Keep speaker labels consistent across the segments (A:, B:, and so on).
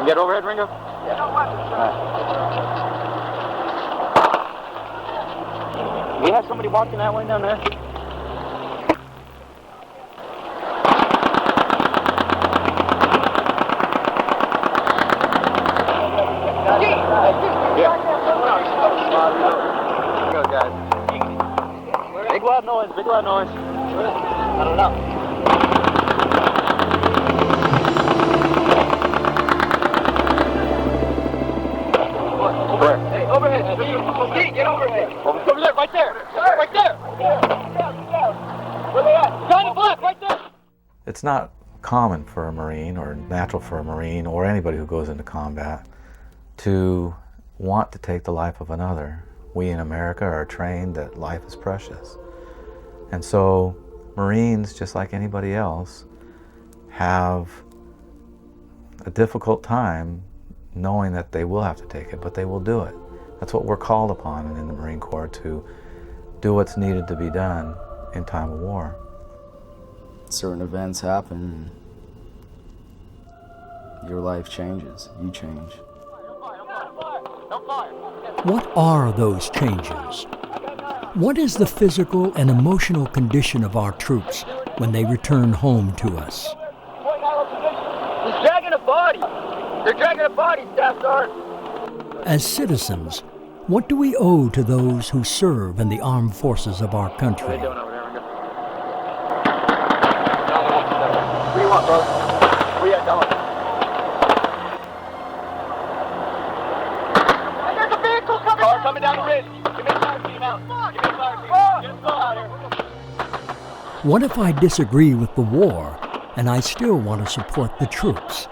A: Get overhead, Ringo? Yeah. We have somebody walking that way down there. Yeah. Go, guys. Big loud noise, big loud noise. I don't know. Where? Hey, overhead. Steve, get overhead. Over there, right there. Right there. Where they at? Behind the block, right there.
B: It's not common for a Marine, or natural for a Marine, or anybody who goes into combat, to want to take the life of another. We in America are trained that life is precious. And so Marines, just like anybody else, have a difficult time knowing that they will have to take it, but they will do it. That's what we're called upon in the Marine Corps, to do what's needed to be done in time of war.
C: Certain events happen, your life changes, you change.
D: What are those changes? What is the physical and emotional condition of our troops when they return home to us?
A: He's dragging a body. They're dragging a body, Staff Sergeant.
D: As citizens, what do we owe to those who serve in the armed forces of our country?
A: What are you doing over there, Ringo? What do you want, bro? Where you at, Dylan? There's a vehicle coming. Car coming down the ridge. Give me a fire team out. Give me a fire team. Get us all out here.
D: What if I disagree with the war and I still want to support the troops?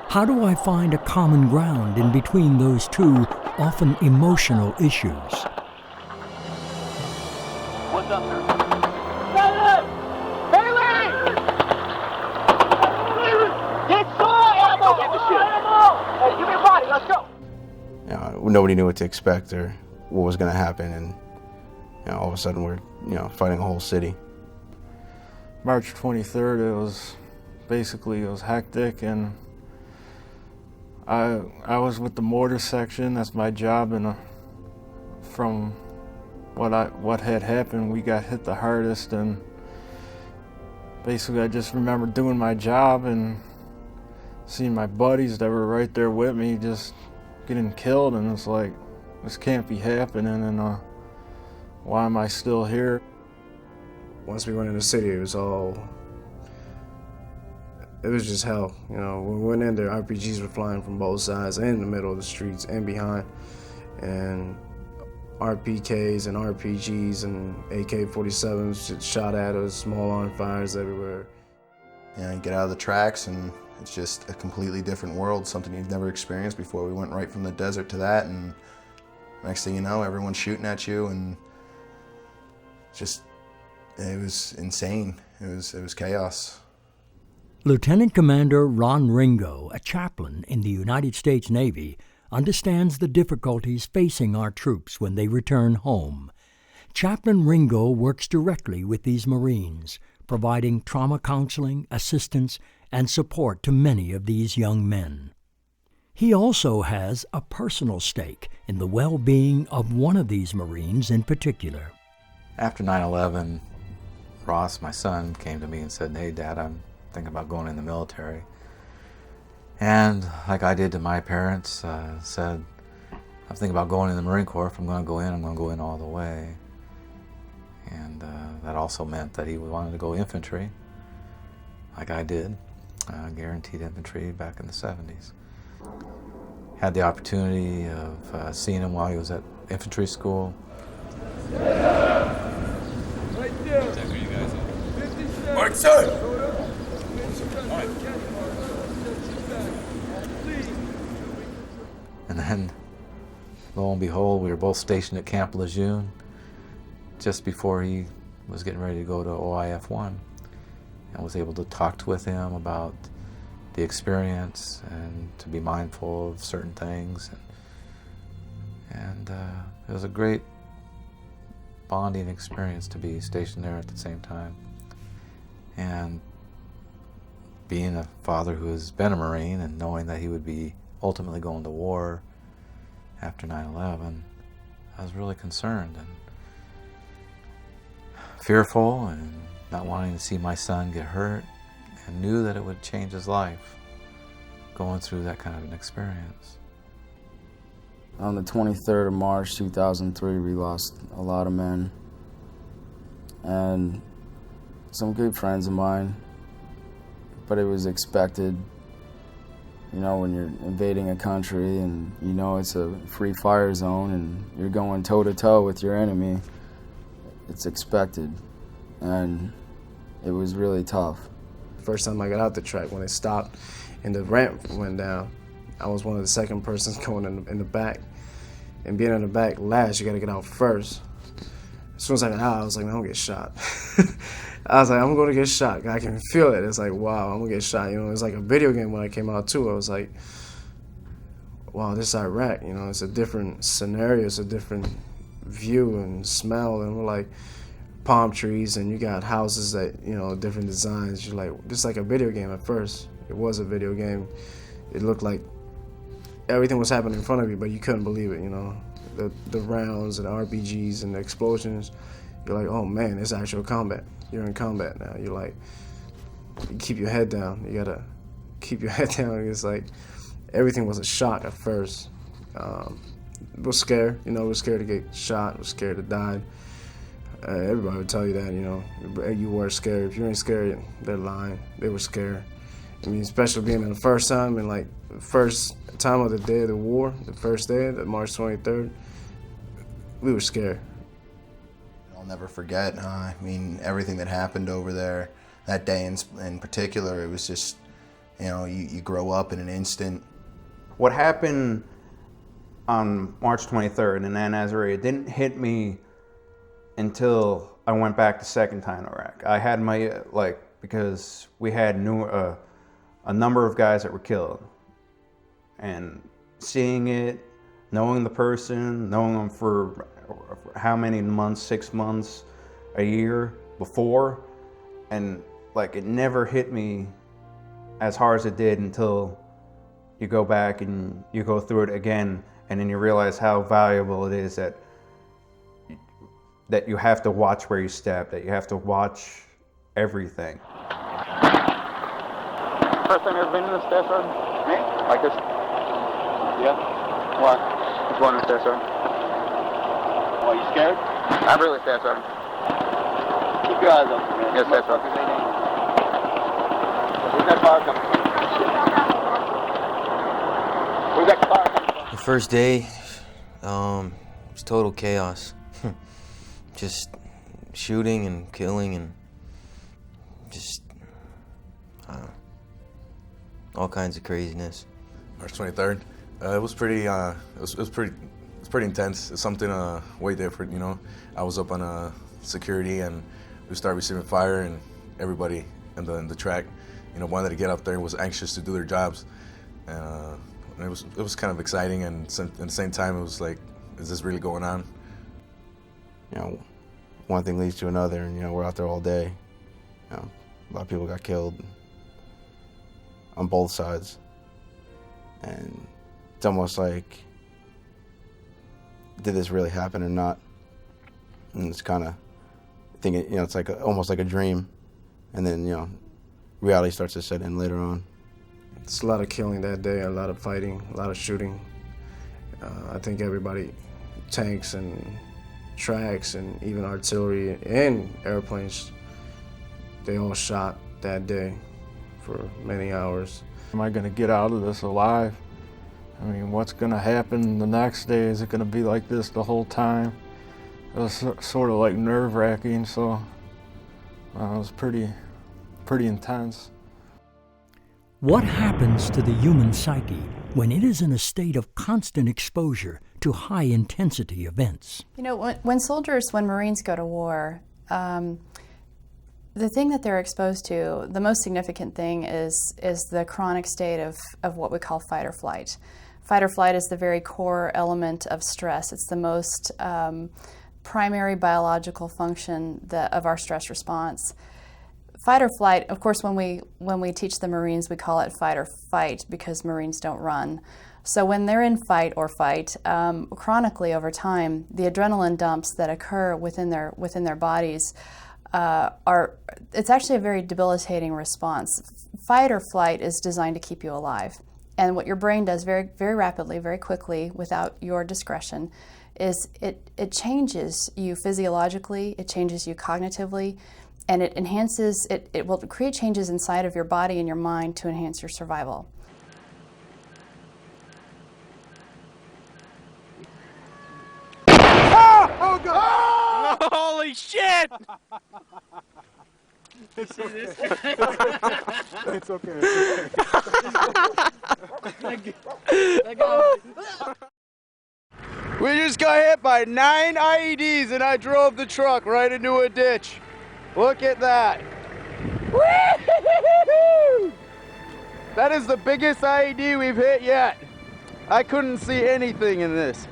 D: How do I find a common ground in between those two often emotional issues?
A: What's up, sir? Bailey! Bailey! Get saw ammo! Get the shit. Hey, give me a body. Let's go.
E: Nobody knew what to expect or what was going to happen, and all of a sudden we're fighting a whole city.
F: March 23rd, it was hectic, and I was with the mortar section. That's my job, and from what had happened, we got hit the hardest, and basically I just remember doing my job and seeing my buddies that were right there with me just getting killed, and it's like, this can't be happening, and why am I still here?
G: Once we went in the city, it was just hell. When we went in there, RPGs were flying from both sides and in the middle of the streets and behind. And RPKs and RPGs and AK-47s just shot at us, small arm fires everywhere.
E: You get out of the tracks and it's just a completely different world, something you've never experienced before. We went right from the desert to that, and next thing you know, everyone's shooting at you, and it was insane. It was chaos.
D: Lieutenant Commander Ron Ringo, a chaplain in the United States Navy, understands the difficulties facing our troops when they return home. Chaplain Ringo works directly with these Marines, providing trauma counseling, assistance, and support to many of these young men. He also has a personal stake in the well-being of one of these Marines in particular.
B: After 9/11, Ross, my son, came to me and said, "Hey, Dad, I'm thinking about going in the military." And like I did to my parents, said, "I'm thinking about going in the Marine Corps. If I'm going to go in, I'm going to go in all the way." And that also meant that he wanted to go infantry, like I did, guaranteed infantry back in the 70s. Had the opportunity of seeing him while he was at infantry school.
H: Right there. Is that where you guys are? Mark, sir!
B: And then, lo and behold, we were both stationed at Camp Lejeune just before he was getting ready to go to OIF-1. I was able to talk with him about the experience and to be mindful of certain things. And it was a great bonding experience to be stationed there at the same time. And being a father who has been a Marine and knowing that he would be ultimately going to war after 9/11, I was really concerned and fearful and not wanting to see my son get hurt, and knew that it would change his life going through that kind of an experience.
C: On the 23rd of March 2003, we lost a lot of men and some good friends of mine, but it was expected. You know, when you're invading a country and you know it's a free fire zone and you're going toe-to-toe with your enemy, it's expected, and it was really tough.
G: First time I got out the track, when it stopped and the ramp went down, I was one of the second persons going in the back. And being in the back last, you gotta get out first. As soon as I got out, I was like, man, I'm gonna get shot. I was like, I'm gonna get shot. I can feel it. It's like, wow, I'm gonna get shot. You know, it's like a video game when I came out too. I was like, wow, this is Iraq. You know, it's a different scenario. It's a different view and smell. And we're like palm trees, and you got houses that, you know, different designs. You're like, this is like a video game at first. It was a video game. It looked like everything was happening in front of you, but you couldn't believe it, you know. The rounds and the RPGs and the explosions. You're like, oh man, it's actual combat. You're in combat now. You're like, you keep your head down. You gotta keep your head down. It's like, everything was a shock at first. We're scared, you know, we're scared to get shot, we're scared to die. Everybody would tell you that, you know, you were scared. If you ain't scared, they're lying. They were scared. I mean, especially being in the first time and like the first time of the day of the war, the first day, the March 23rd, we were scared.
E: I'll never forget, I mean, everything that happened over there that day in particular. It was just, you know, you grow up in an instant.
I: What happened on March 23rd in Ann Azari, it didn't hit me until I went back the second time to Iraq. I had my, because we had a number of guys that were killed. And seeing it, knowing the person, knowing them for how many months, 6 months, a year before, and like it never hit me as hard as it did until you go back and you go through it again, and then you realize how valuable it is that you have to watch where you step, that you have to watch everything.
A: First time you ever been in the stairs, sir? Me? Like this? Yeah. Why? Just going in the stairs, sir. Why, you scared? I'm really scared, sir. Keep your eyes open, man. Yes, sir. Where's that fire coming from? Where's that fire coming from?
J: The first day, it was total chaos. Just shooting and killing and just, all kinds of craziness.
K: March 23rd, it was pretty, it's pretty intense. It's something way different, you know. I was up on security and we started receiving fire, and everybody in the track, you know, wanted to get up there and was anxious to do their jobs. And it was kind of exciting, and at the same time it was like, is this really going on?
L: You know, one thing leads to another, and you know, we're out there all day. You know, a lot of people got killed on both sides, and it's almost like, did this really happen or not? And it's kind of thinking, you know, it's like almost like a dream, and then, you know, reality starts to set in later on.
G: It's a lot of killing that day, a lot of fighting, a lot of shooting. I think everybody, tanks and tracks and even artillery and airplanes, they all shot that day for many hours.
F: Am I going to get out of this alive? I mean, what's going to happen the next day? Is it going to be like this the whole time? It was sort of like nerve-wracking, so it was pretty intense.
D: What happens to the human psyche when it is in a state of constant exposure to high-intensity events?
M: You know, when Marines go to war, the thing that they're exposed to, the most significant thing is the chronic state of what we call fight or flight. Fight or flight is the very core element of stress. It's the most primary biological function of our stress response. Fight or flight, of course, when we teach the Marines, we call it fight or fight because Marines don't run. So when they're in fight or flight, chronically over time, the adrenaline dumps that occur within their bodies it's actually a very debilitating response. Fight or flight is designed to keep you alive. And what your brain does very, very rapidly, very quickly, without your discretion, is it changes you physiologically, it changes you cognitively, and it enhances, it will create changes inside of your body and your mind to enhance your survival.
A: Oh, God! Oh! Holy shit!
N: It's okay.
A: It's okay.
N: We just got hit by 9 IEDs and I drove the truck right into a ditch. Look at that. Woo-hoo-hoo-hoo! That is the biggest IED we've hit yet. I couldn't see anything in this.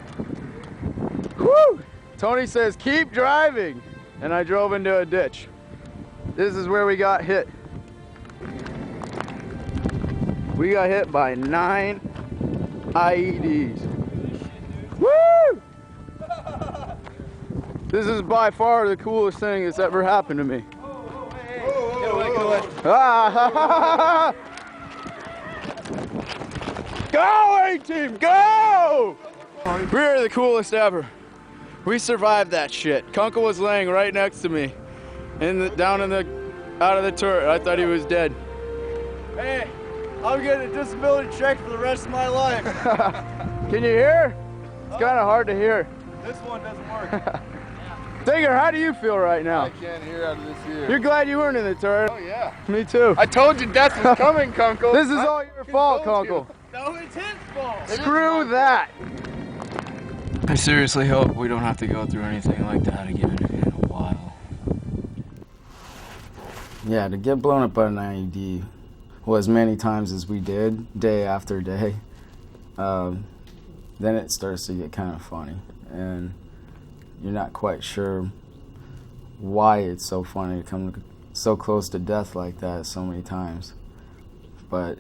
N: Woo! Tony says, keep driving. And I drove into a ditch. This is where we got hit. We got hit by 9 IEDs. Woo! This is by far the coolest thing that's ever happened to me.
A: Get away, get away.
N: Ah! Go, A-Team, go! We're the coolest ever. We survived that shit. Kunkel was laying right next to me, out of the turret. I thought he was dead.
A: Hey, I'm getting a disability check for the rest of my life.
N: Can you hear? It's kind of hard to hear.
A: This one doesn't work.
N: Digger, how do you feel right now?
A: I can't hear out of this ear.
N: You're glad you weren't in the turret?
A: Oh, yeah.
N: Me too.
A: I told you death was coming, Kunkel.
N: This is all your fault, Kunkel.
A: No, it's his fault.
N: Screw that.
F: I seriously hope we don't have to go through anything like that again in a while.
C: Yeah, to get blown up by an IED, well, as many times as we did, day after day, then it starts to get kind of funny. And you're not quite sure why it's so funny to come so close to death like that so many times. But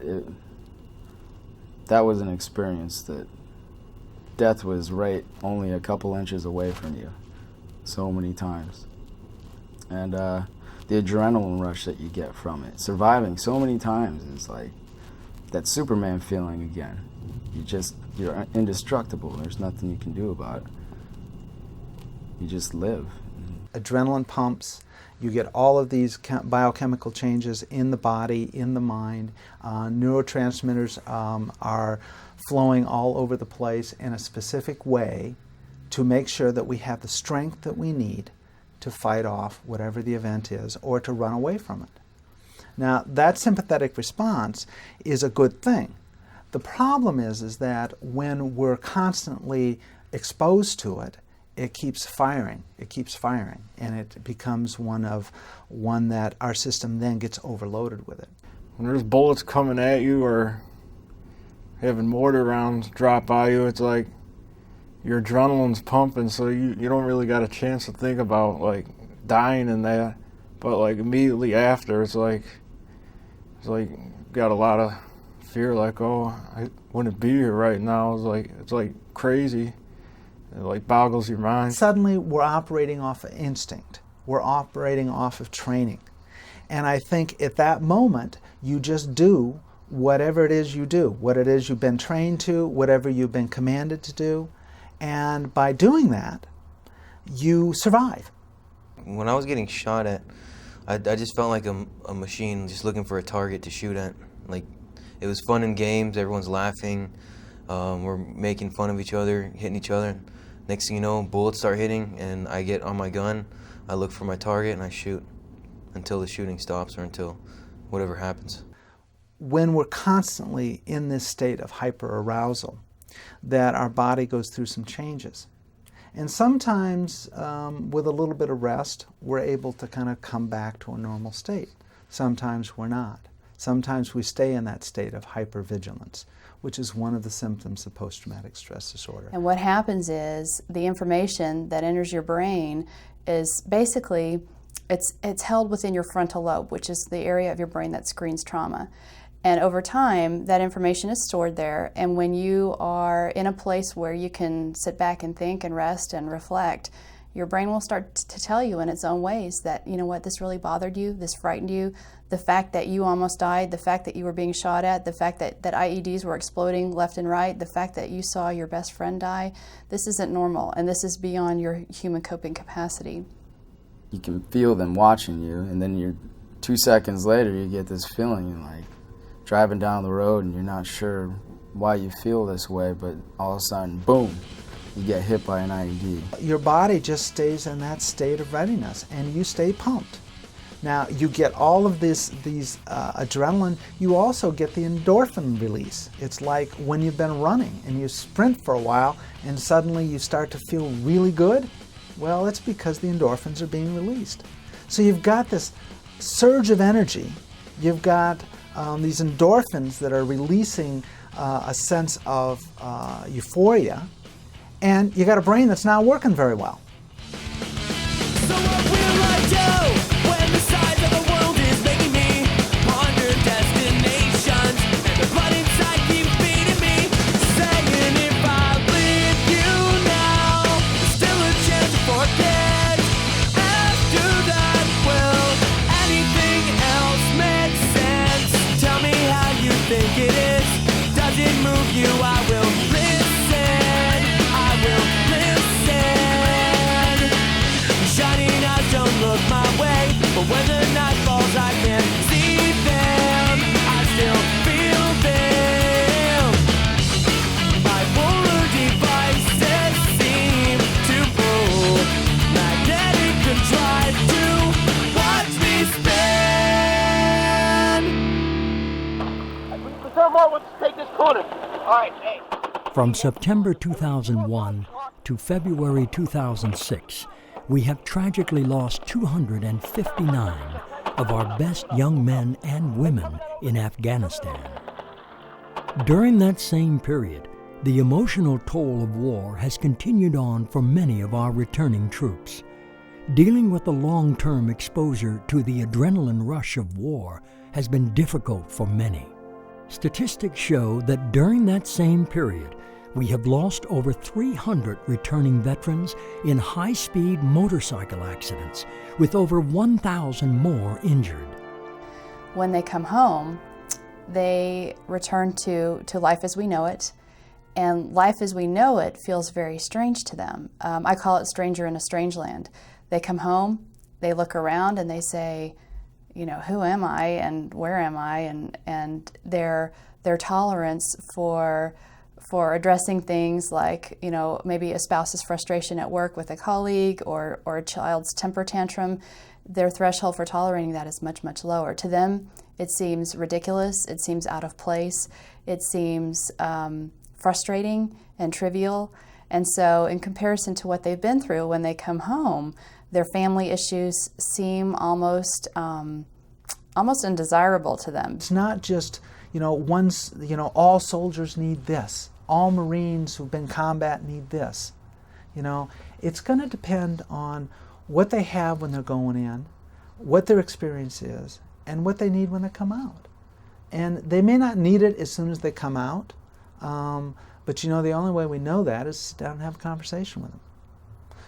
C: that was an experience that death was right only a couple inches away from you so many times. And the adrenaline rush that you get from it, surviving so many times, is like that Superman feeling again. You're indestructible. There's nothing you can do about it. You just live.
O: Adrenaline pumps, you get all of these biochemical changes in the body, in the mind. Neurotransmitters are flowing all over the place in a specific way to make sure that we have the strength that we need to fight off whatever the event is or to run away from it. Now, that sympathetic response is a good thing. The problem is that when we're constantly exposed to it, it keeps firing, and it becomes one that our system then gets overloaded with it.
F: When there's bullets coming at you or having mortar rounds drop by you, it's like your adrenaline's pumping, so you don't really got a chance to think about like dying in that. But like immediately after, it's like got a lot of fear, like, oh, I wouldn't be here right now. It's like crazy. It like boggles your mind.
O: Suddenly we're operating off of instinct. We're operating off of training. And I think at that moment, you just do whatever it is you do, what it is you've been trained to, whatever you've been commanded to do. And by doing that, you survive.
J: When I was getting shot at, I just felt like a machine just looking for a target to shoot at. Like, it was fun in games, everyone's laughing, we're making fun of each other, hitting each other. Next thing you know, bullets start hitting, and I get on my gun, I look for my target, and I shoot until the shooting stops or until whatever happens.
O: When we're constantly in this state of hyperarousal, that our body goes through some changes. And sometimes, with a little bit of rest, we're able to kind of come back to a normal state. Sometimes we're not. Sometimes we stay in that state of hypervigilance, which is one of the symptoms of post-traumatic stress disorder.
M: And what happens is the information that enters your brain is basically, it's held within your frontal lobe, which is the area of your brain that screens trauma. And over time, that information is stored there, and when you are in a place where you can sit back and think and rest and reflect, your brain will start to tell you in its own ways that, you know what, this really bothered you, this frightened you, the fact that you almost died, the fact that you were being shot at, the fact that IEDs were exploding left and right, the fact that you saw your best friend die, this isn't normal, and this is beyond your human coping capacity.
C: You can feel them watching you, and then you're 2 seconds later, you get this feeling, you're like driving down the road and you're not sure why you feel this way, but all of a sudden, boom, you get hit by an IED.
O: Your body just stays in that state of readiness, and you stay pumped. Now, you get all of these adrenaline. You also get the endorphin release. It's like when you've been running and you sprint for a while and suddenly you start to feel really good. Well, it's because the endorphins are being released. So you've got this surge of energy. You've got these endorphins that are releasing a sense of euphoria, and you got a brain that's not working very well.
P: So what will I do when the size of the world is making me ponder destinations, and the blood inside keeps beating me, saying if I leave you now, there's still a chance to forget. After that, will anything else make sense? Tell me how you think it is. Does it move you? I will listen. I will listen. Shining eyes don't look my way, but when the night falls I can see them. I still feel them. Bipolar devices seem to pull. Magnetic contrive to watch me spin.
A: Lieutenant Moore, let's take this corner. All right, hey.
D: From September 2001 to February 2006, we have tragically lost 259 of our best young men and women in Afghanistan. During that same period, the emotional toll of war has continued on for many of our returning troops. Dealing with the long-term exposure to the adrenaline rush of war has been difficult for many. Statistics show that during that same period, we have lost over 300 returning veterans in high-speed motorcycle accidents, with over 1,000 more injured.
M: When they come home, they return to life as we know it, and life as we know it feels very strange to them. I call it stranger in a strange land. They come home, they look around, and they say, you know, who am I and where am I? And their tolerance for addressing things like, you know, maybe a spouse's frustration at work with a colleague or a child's temper tantrum, their threshold for tolerating that is much, much lower. To them, it seems ridiculous, it seems out of place, it seems frustrating and trivial. And so in comparison to what they've been through, when they come home, their family issues seem almost undesirable to them.
O: It's not just, all soldiers need this. All Marines who've been in combat need this. It's going to depend on what they have when they're going in, what their experience is, and what they need when they come out. And they may not need it as soon as they come out, but the only way we know that is to sit down and have a conversation with them.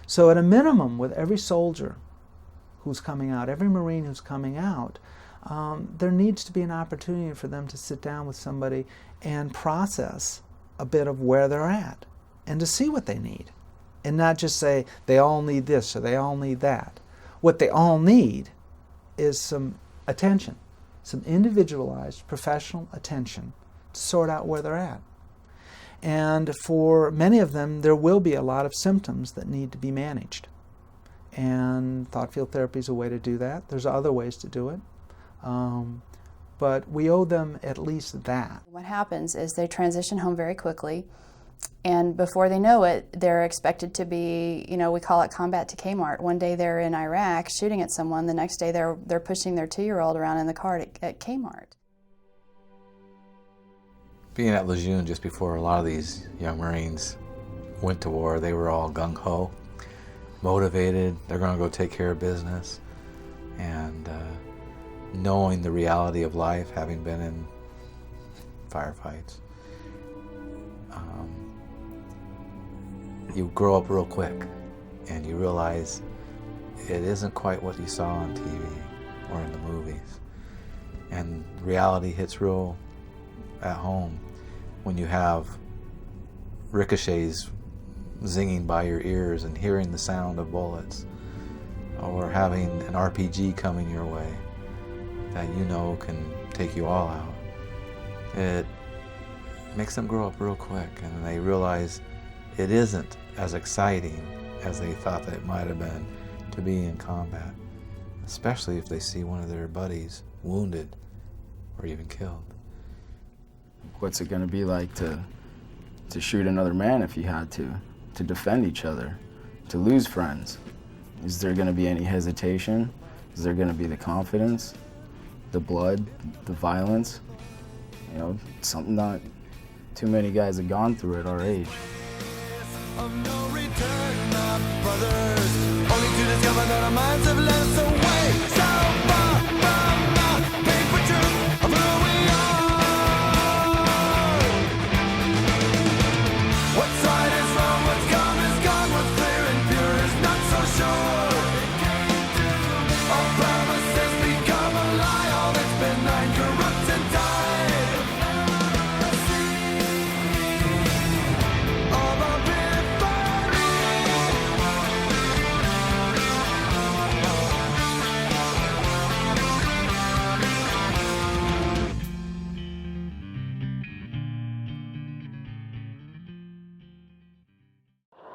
O: So at a minimum, with every soldier who's coming out, every Marine who's coming out, there needs to be an opportunity for them to sit down with somebody and process a bit of where they're at and to see what they need, and not just say they all need this or they all need that. What they all need is some attention, some individualized professional attention to sort out where they're at. And for many of them, there will be a lot of symptoms that need to be managed. And thought field therapy is a way to do that. There's other ways to do it. But we owe them at least that.
M: What happens is they transition home very quickly, and before they know it, they're expected to be, we call it combat to Kmart. One day they're in Iraq shooting at someone, the next day they're pushing their 2-year-old around in the car at Kmart.
B: Being at Lejeune just before a lot of these young Marines went to war, they were all gung-ho, motivated, they're going to go take care of business, and knowing the reality of life, having been in firefights, you grow up real quick and you realize it isn't quite what you saw on TV or in the movies. And reality hits real at home when you have ricochets zinging by your ears and hearing the sound of bullets, or having an RPG coming your way that you know can take you all out. It makes them grow up real quick, and they realize it isn't as exciting as they thought that it might have been to be in combat, especially if they see one of their buddies wounded or even killed.
C: What's it going to be like to shoot another man if you had to defend each other, to lose friends? Is there going to be any hesitation? Is there going to be the confidence, the blood, the violence? You know, something not too many guys have gone through at our age.
P: Of no return, my brothers, only to discover that our minds have led us away so far from the paper truth of who we are. What's right is wrong, what's gone is gone, what's clear and pure is not so sure. All promises become a lie, all that's benign corrupts and dies.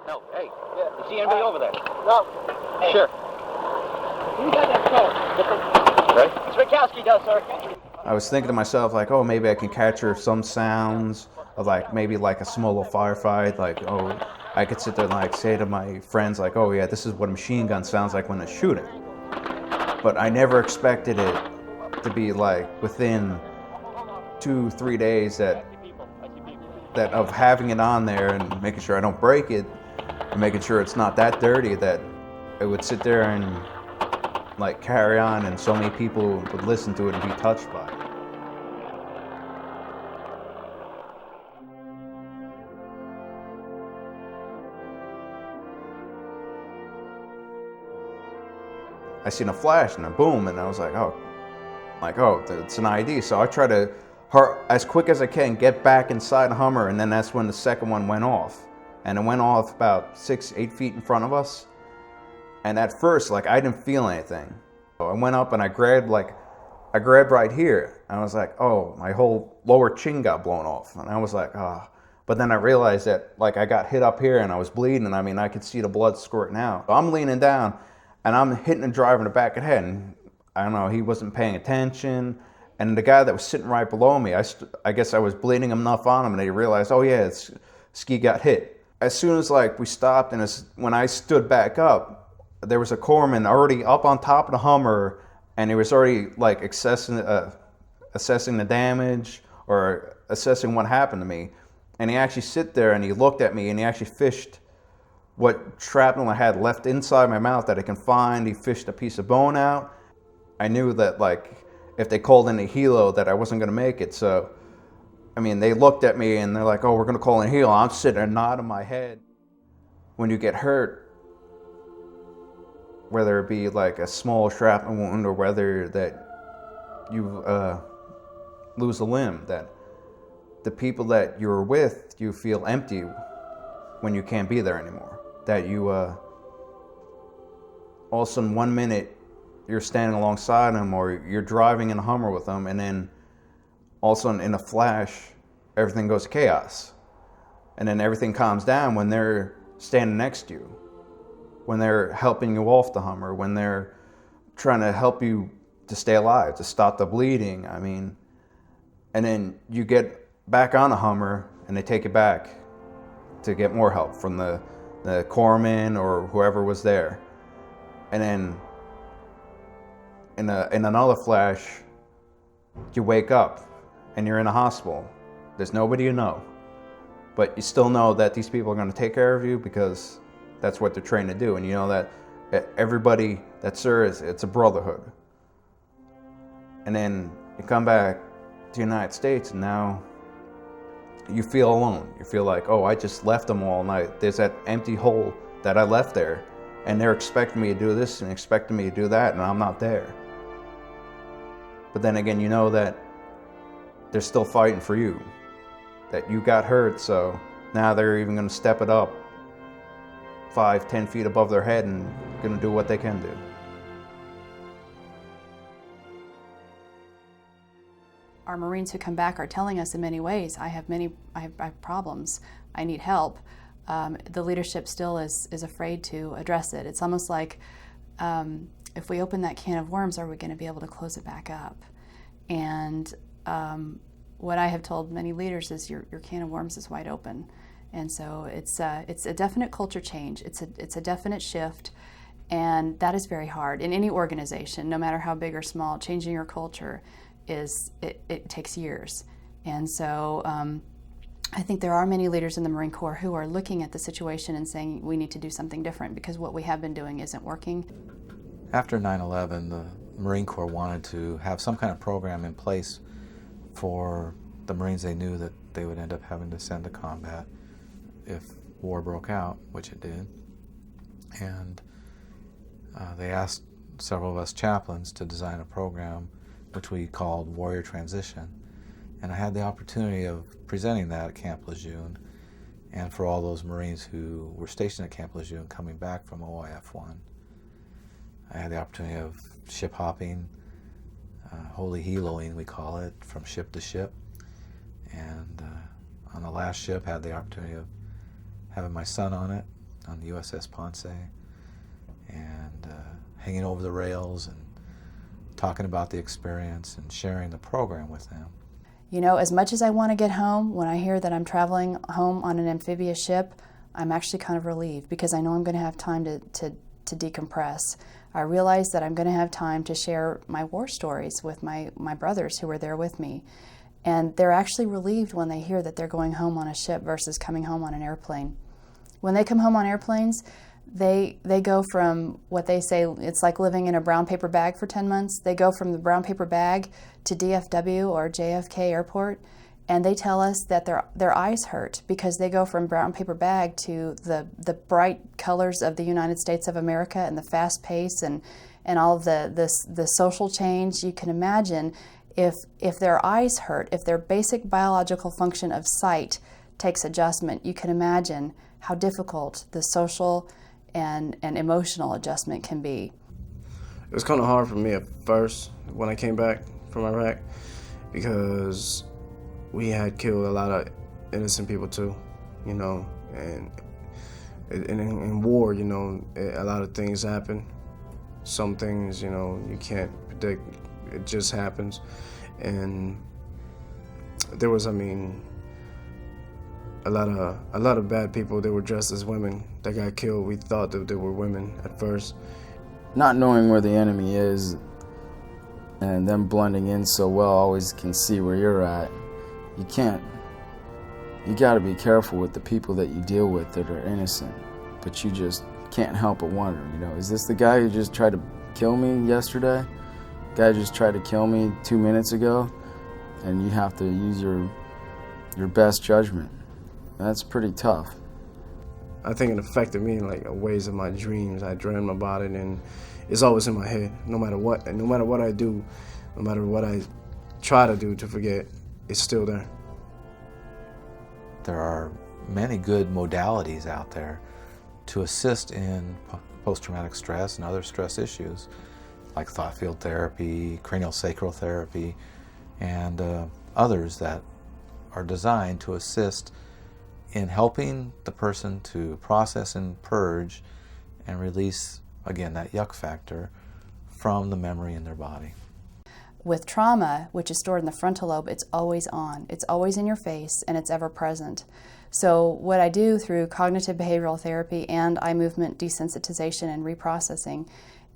A: No, hey, you see anybody over there?
Q: No. Hey.
A: Sure.
Q: Who got that phone?
A: Ready?
Q: Smentkowski does, sir.
I: I was thinking to myself, like, oh, maybe I can capture some sounds of, like, maybe like a small little firefight. Like, oh, I could sit there and, like, say to my friends, like, oh, yeah, this is what a machine gun sounds like when it's shooting. But I never expected it to be, like, within 2-3 days that of having it on there and making sure I don't break it, and making sure it's not that dirty, that it would sit there and like carry on, and so many people would listen to it and be touched by it. I seen a flash and a boom, and I was like, oh, it's an ID. So I try to, as quick as I can, get back inside the Hummer, and then that's when the second one went off. And it went off about 6-8 feet in front of us. And at first, like, I didn't feel anything. So I went up and I grabbed right here. I was like, oh, my whole lower chin got blown off. And I was like, ah. Oh. But then I realized that, like, I got hit up here and I was bleeding. I mean, I could see the blood squirting out. So I'm leaning down and I'm hitting the driver in the back of the head. And I don't know, he wasn't paying attention. And the guy that was sitting right below me, I guess I was bleeding enough on him, and he realized, oh yeah, Ski got hit. As soon as, like, we stopped, and when I stood back up, there was a corpsman already up on top of the Hummer, and he was already, like, assessing the damage or assessing what happened to me. And he actually sit there and he looked at me and he actually fished what shrapnel I had left inside my mouth that I can find. He fished a piece of bone out. I knew that, like, if they called in a helo that I wasn't going to make it. So, I mean, they looked at me and they're like, oh, we're going to call in a helo. I'm sitting there nodding my head. When you get hurt, whether it be like a small shrapnel wound or whether that you lose a limb, that the people that you're with, you feel empty when you can't be there anymore. That you, all of a sudden, 1 minute, you're standing alongside them, or you're driving in a Hummer with them, and then all of a sudden, in a flash, everything goes chaos. And then everything calms down when they're standing next to you, when they're helping you off the Hummer, when they're trying to help you to stay alive, to stop the bleeding. I mean, and then you get back on the Hummer, and they take you back to get more help from the corpsman or whoever was there. And then in another flash, you wake up and you're in a hospital. There's nobody you know, but you still know that these people are going to take care of you because that's what they're trained to do. And you know that everybody that serves, it's a brotherhood. And then you come back to the United States, and now you feel alone. You feel like, oh, I just left them all night. There's that empty hole that I left there, and they're expecting me to do this and expecting me to do that, and I'm not there. But then again, you know that they're still fighting for you, that you got hurt, so now they're even going to step it up 5-10 feet above their head and going to do what they can do.
M: Our Marines who come back are telling us in many ways, I have problems, I need help. The leadership still is afraid to address it. It's almost like if we open that can of worms, are we going to be able to close it back up? And what I have told many leaders is your can of worms is wide open. And so it's a definite culture change. It's a definite shift, and that is very hard in any organization, no matter how big or small. Changing your culture it takes years. And so I think there are many leaders in the Marine Corps who are looking at the situation and saying we need to do something different because what we have been doing isn't working.
B: After 9/11, the Marine Corps wanted to have some kind of program in place for the Marines they knew that they would end up having to send to combat if war broke out, which it did. And they asked several of us chaplains to design a program which we called Warrior Transition. And I had the opportunity of presenting that at Camp Lejeune, and for all those Marines who were stationed at Camp Lejeune coming back from OIF-1. I had the opportunity of ship hopping, holy heloing we call it, from ship to ship. And on the last ship had the opportunity of having my son on it, on the USS Ponce, and hanging over the rails and talking about the experience and sharing the program with them.
M: You know, as much as I want to get home, when I hear that I'm traveling home on an amphibious ship, I'm actually kind of relieved because I know I'm going to have time to decompress. I realize that I'm going to have time to share my war stories with my brothers who were there with me. And they're actually relieved when they hear that they're going home on a ship versus coming home on an airplane. When they come home on airplanes, they go from what they say, it's like living in a brown paper bag for 10 months. They go from the brown paper bag to DFW or JFK Airport, and they tell us that their eyes hurt because they go from brown paper bag to the bright colors of the United States of America and the fast pace and all of the social change. You can imagine if their eyes hurt, if their basic biological function of sight takes adjustment, you can imagine how difficult the social and emotional adjustment can be.
G: It was kind of hard for me at first when I came back from Iraq because we had killed a lot of innocent people too, you know, and in war, you know, a lot of things happen. Some things, you know, you can't predict, it just happens. And there was, I mean, a lot of bad people that were dressed as women that got killed. We thought that they were women at first.
C: Not knowing where the enemy is and them blending in so well, always can see where you're at. You gotta be careful with the people that you deal with that are innocent, but you just can't help but wonder, you know, is this the guy who just tried to kill me yesterday? Guy just tried to kill me 2 minutes ago? And you have to use your best judgment. That's pretty tough.
G: I think it affected me in like ways of my dreams. I dreamed about it, and it's always in my head, no matter what. And no matter what I do, no matter what I try to do to forget, it's still there.
B: There are many good modalities out there to assist in post-traumatic stress and other stress issues, like thought field therapy, craniosacral therapy, and others that are designed to assist in helping the person to process and purge and release, again, that yuck factor from the memory in their body.
M: With trauma, which is stored in the frontal lobe, it's always on. It's always in your face, and it's ever present. So what I do through cognitive behavioral therapy and eye movement desensitization and reprocessing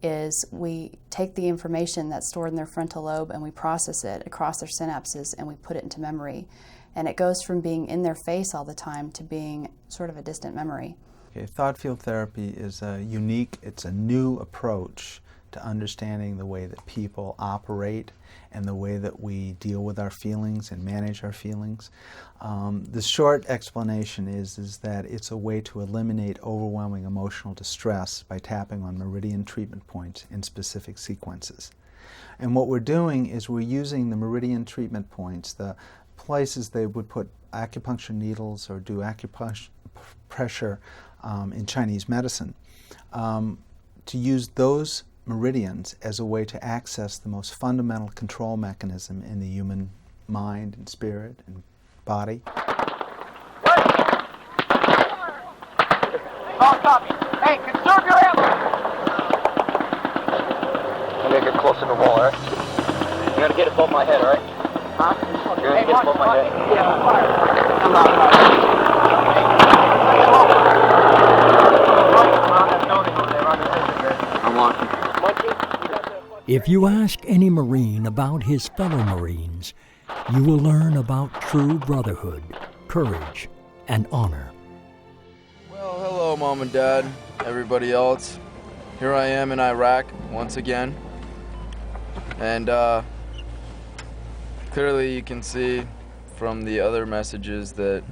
M: is we take the information that's stored in their frontal lobe and we process it across their synapses and we put it into memory. And it goes from being in their face all the time to being sort of a distant memory.
O: Okay, thought field therapy is unique. It's a new approach to understanding the way that people operate and the way that we deal with our feelings and manage our feelings. The short explanation is that it's a way to eliminate overwhelming emotional distress by tapping on meridian treatment points in specific sequences. And what we're doing is we're using the meridian treatment points, the places they would put acupuncture needles or do acupressure in Chinese medicine, to use those meridians as a way to access the most fundamental control mechanism in the human mind and spirit and body.
Q: All copy. Hey, conserve your ammo!
A: I'm gonna get close to the wall, alright? You gotta get above my head, alright? Huh? You're gonna get above my head.
Q: Yeah, fire.
A: I'm watching.
D: If you ask any Marine about his fellow Marines, you will learn about true brotherhood, courage, and honor.
N: Well, hello, Mom and Dad, everybody else. Here I am in Iraq once again. And clearly you can see from the other messages that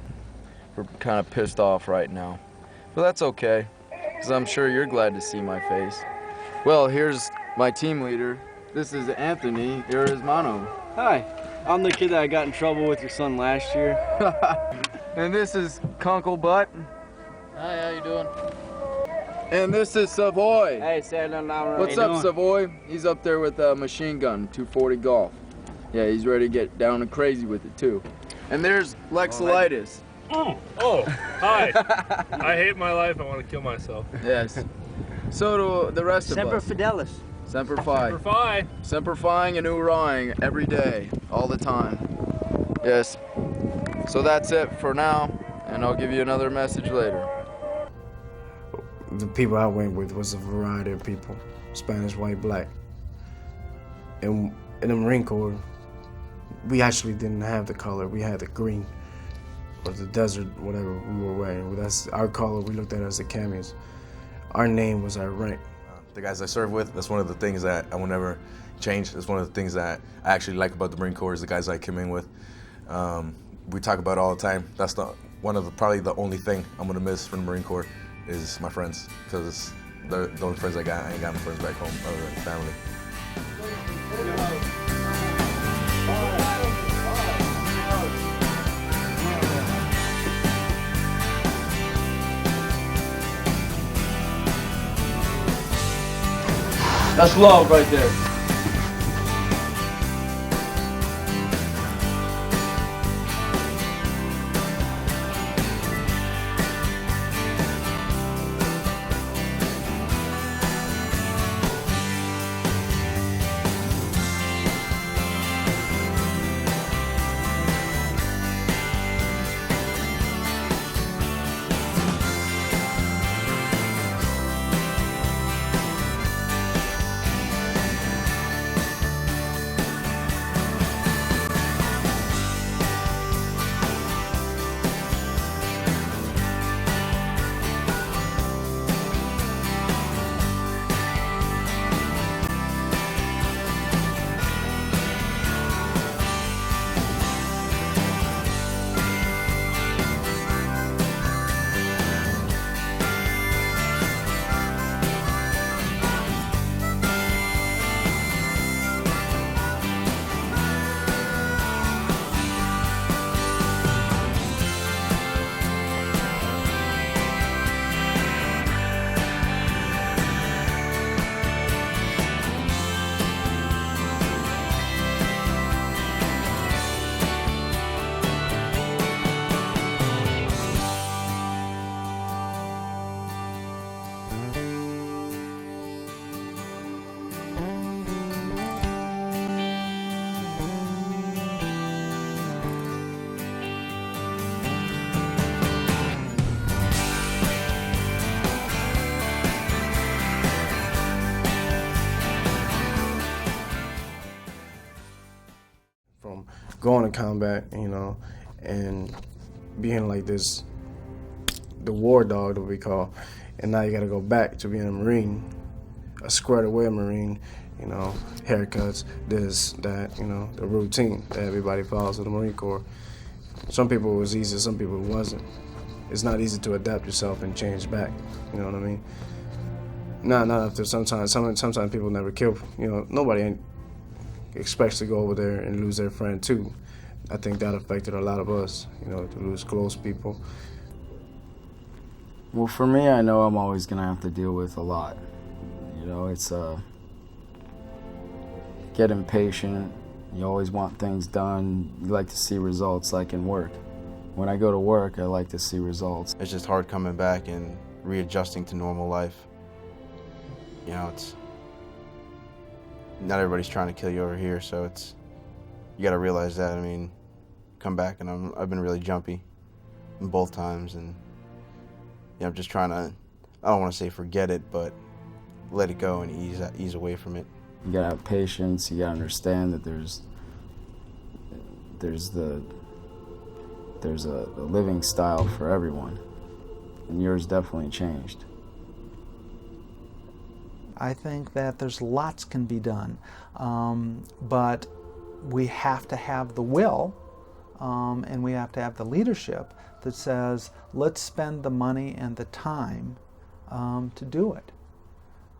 N: we're kind of pissed off right now. But that's okay, because I'm sure you're glad to see my face. Well, here's my team leader. This is Anthony Irismano.
R: Hi, I'm the kid that got in trouble with your son last year.
N: And this is Conkle Butt.
R: Hi, how you doing?
N: And this is Savoy.
R: Hey, Santa.
N: What's up, Savoy? He's up there with a machine gun, 240 Golf. Yeah, he's ready to get down and crazy with it, too. And there's Lexolitis.
H: Oh, hi. I hate my life. I want to kill myself.
N: Yes. So do the rest of
R: Semper
N: us.
R: Fidelis.
N: Semper Fi.
H: Semper Fi.
N: Semper Fi and oorahing every day, all the time. Yes. So that's it for now, and I'll give you another message later.
G: The people I went with was a variety of people, Spanish, white, black. And in the Marine Corps, we actually didn't have the color, we had the green, or the desert, whatever we were wearing. That's our color, we looked at it as the camis. Our name was our rank.
K: The guys I serve with, that's one of the things that I will never change. That's one of the things that I actually like about the Marine Corps is the guys I came in with. We talk about it all the time. That's probably the only thing I'm gonna miss from the Marine Corps is my friends, because they're the only friends I got. I ain't got my friends back home other than family.
N: That's love right there.
G: Going to combat, you know, and being like this, the war dog that we call, and now you got to go back to being a Marine. a squared away Marine, you know, haircuts, this, that, you know, the routine that everybody follows in the Marine Corps. Some people it was easy, some people it wasn't. It's not easy to adapt yourself and change back, you know what I mean? Not after sometimes people never kill, you know, nobody expects to go over there and lose their friend too. I think that affected a lot of us, you know, to lose close people.
C: Well, for me, I know I'm always gonna have to deal with a lot. You know, it's get impatient. You always want things done. You like to see results, like in work. When I go to work, I like to see results.
L: It's just hard coming back and readjusting to normal life. You know, it's not everybody's trying to kill you over here, so it's you got to realize that. I mean, come back and I've been really jumpy both times, and you know, I'm just trying to, I don't want to say forget it, but let it go and ease away from it.
C: You gotta have patience. You gotta understand that there's a living style for everyone, and yours definitely changed.
O: I think that there's lots can be done, but we have to have the will, and we have to have the leadership that says, let's spend the money and the time to do it.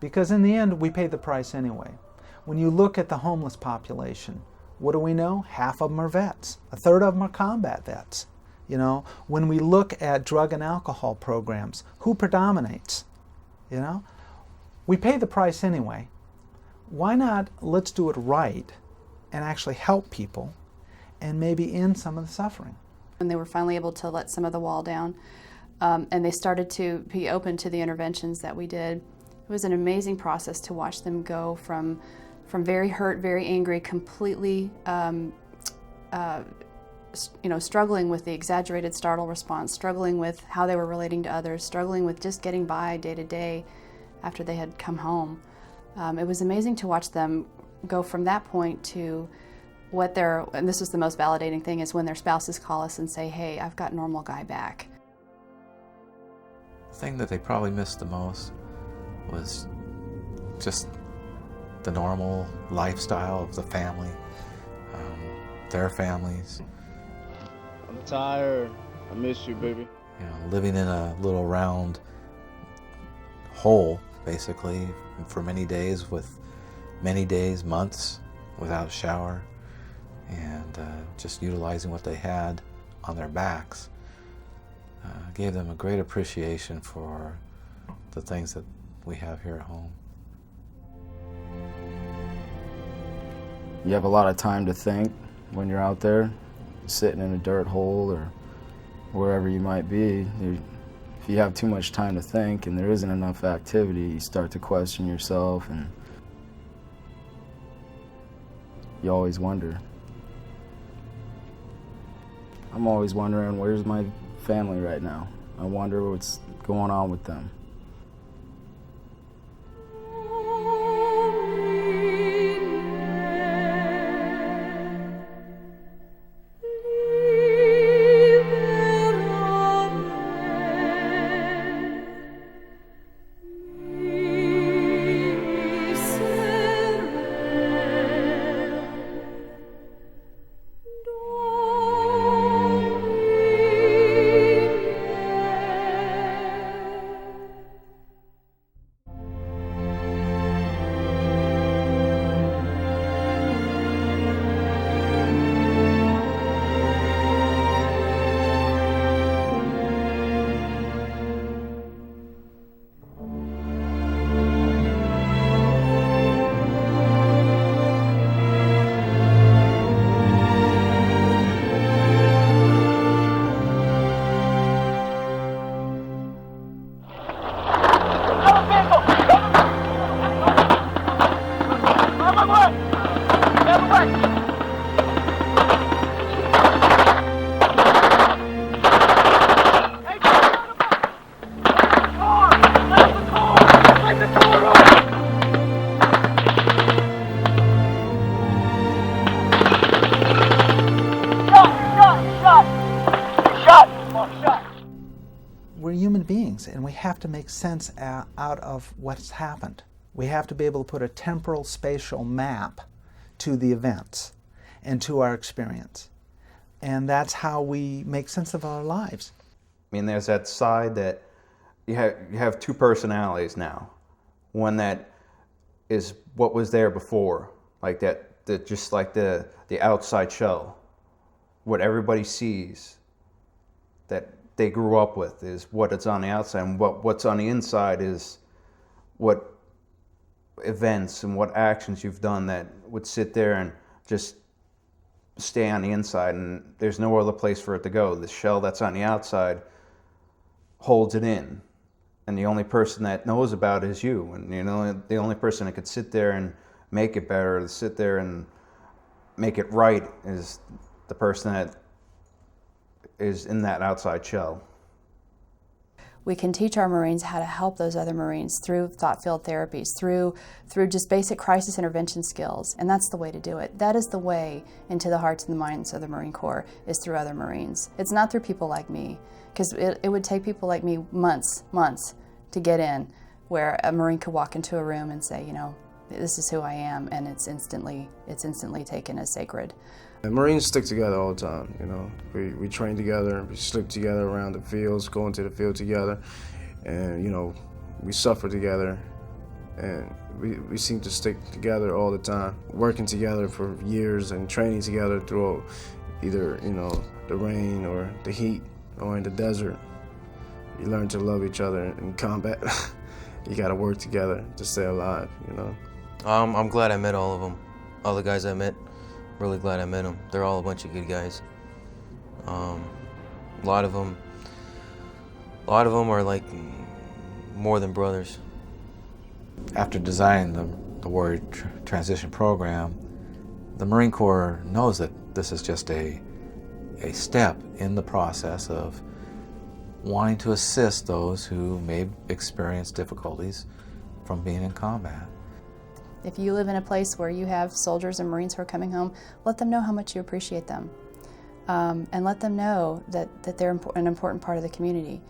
O: Because in the end, we pay the price anyway. When you look at the homeless population, what do we know? Half of them are vets. A third of them are combat vets. You know, when we look at drug and alcohol programs, who predominates? You know, we pay the price anyway. Why not let's do it right and actually help people and maybe end some of the suffering?
M: When they were finally able to let some of the wall down, and they started to be open to the interventions that we did, it was an amazing process to watch them go from very hurt, very angry, completely struggling with the exaggerated startle response, struggling with how they were relating to others, struggling with just getting by day to day after they had come home. It was amazing to watch them go from that point to what and this was the most validating thing, is when their spouses call us and say, hey, I've got normal guy back.
B: The thing that they probably missed the most was just the normal lifestyle of the family, their families.
N: I'm tired. I miss you, baby.
B: You know, living in a little round hole, basically, for many days, with many days, months, without a shower, and just utilizing what they had on their backs, gave them a great appreciation for the things that we have here at home.
C: You have a lot of time to think when you're out there, sitting in a dirt hole or wherever you might be. If you have too much time to think and there isn't enough activity, you start to question yourself, and you always wonder. I'm always wondering, where's my family right now? I wonder what's going on with them.
O: We're human beings, and we have to make sense out of what's happened. We have to be able to put a temporal spatial map to the events and to our experience. And that's how we make sense of our lives.
I: I mean, there's that side that you have two personalities now. One that is what was there before, like that just like the outside shell. What everybody sees that they grew up with is what it's on the outside, and what's on the inside is what events and what actions you've done that would sit there and just stay on the inside, and there's no other place for it to go. The shell that's on the outside holds it in, and the only person that knows about it is you. And you know, the only person that could sit there and make it better, sit there and make it right, is the person that is in that outside shell.
M: We can teach our Marines how to help those other Marines through thought-filled therapies, through just basic crisis intervention skills, and that's the way to do it. That is the way into the hearts and the minds of the Marine Corps, is through other Marines. It's not through people like me, because it would take people like me months to get in, where a Marine could walk into a room and say, you know, this is who I am, and it's instantly taken as sacred.
G: And Marines stick together all the time, you know. We train together, we stick together around the fields, go into the field together, and, you know, we suffer together, and we seem to stick together all the time, working together for years and training together through either, you know, the rain or the heat or in the desert. You learn to love each other in combat. You gotta work together to stay alive, you know.
J: I'm glad I met all of them, all the guys I met. Really glad I met them. They're all a bunch of good guys. A lot of them are like more than brothers.
B: After designing the Warrior Transition Program, the Marine Corps knows that this is just a step in the process of wanting to assist those who may experience difficulties from being in combat.
M: If you live in a place where you have soldiers and Marines who are coming home, let them know how much you appreciate them. And let them know that they're an important part of the community.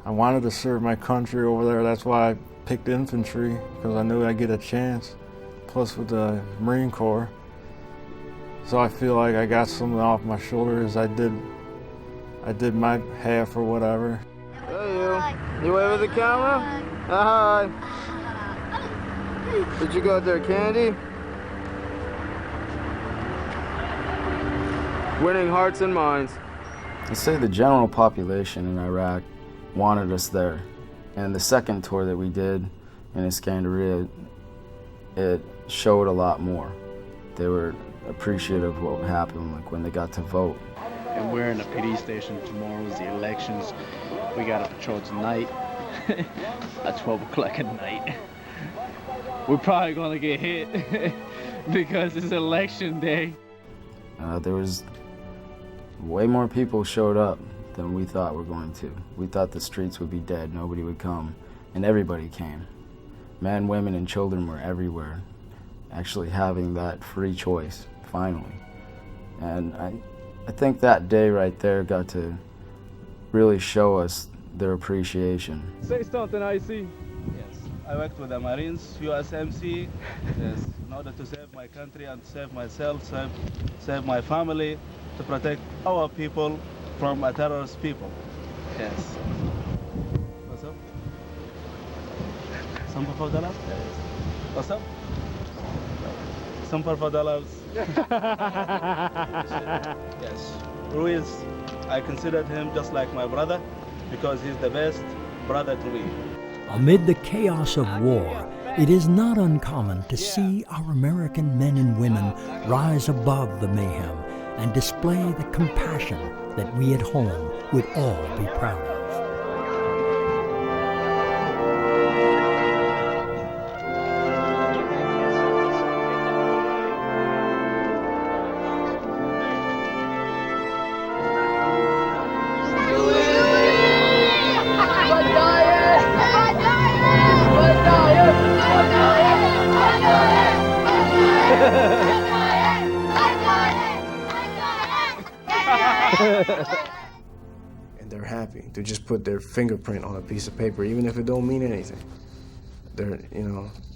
F: I wanted to serve my country over there. That's why I picked infantry, because I knew I'd get a chance. Plus with the Marine Corps. So I feel like I got something off my shoulders. I did my half or whatever.
N: Hey you wave at the camera? Hi. Did you go out there, Candy? Winning hearts and minds.
C: I'd say the general population in Iraq wanted us there. And the second tour that we did in Iskandariyah, it showed a lot more. They were appreciative of what happened, like when they got to vote.
R: And we're in the PD station. Tomorrow is the elections. We got a patrol tonight at 12 o'clock at night. We're probably gonna get hit because it's election day.
C: There was way more people showed up than we thought were going to. We thought the streets would be dead, nobody would come, and everybody came. Men, women, and children were everywhere, actually having that free choice, finally. And I think that day right there got to really show us their appreciation.
R: Say something, I see. Yes, I worked with the Marines, USMC, yes, in order to save my country and save myself, save my family, to protect our people from a terrorist people. Yes. What's up? Some for dollars? What's up? Some for dollars. Yes. Ruiz, I considered him just like my brother because he's the best brother to me.
D: Amid the chaos of war, it is not uncommon to see our American men and women rise above the mayhem and display the compassion that we at home would all be proud of.
G: And their happy to just put their fingerprint on a piece of paper, even if it don't mean anything.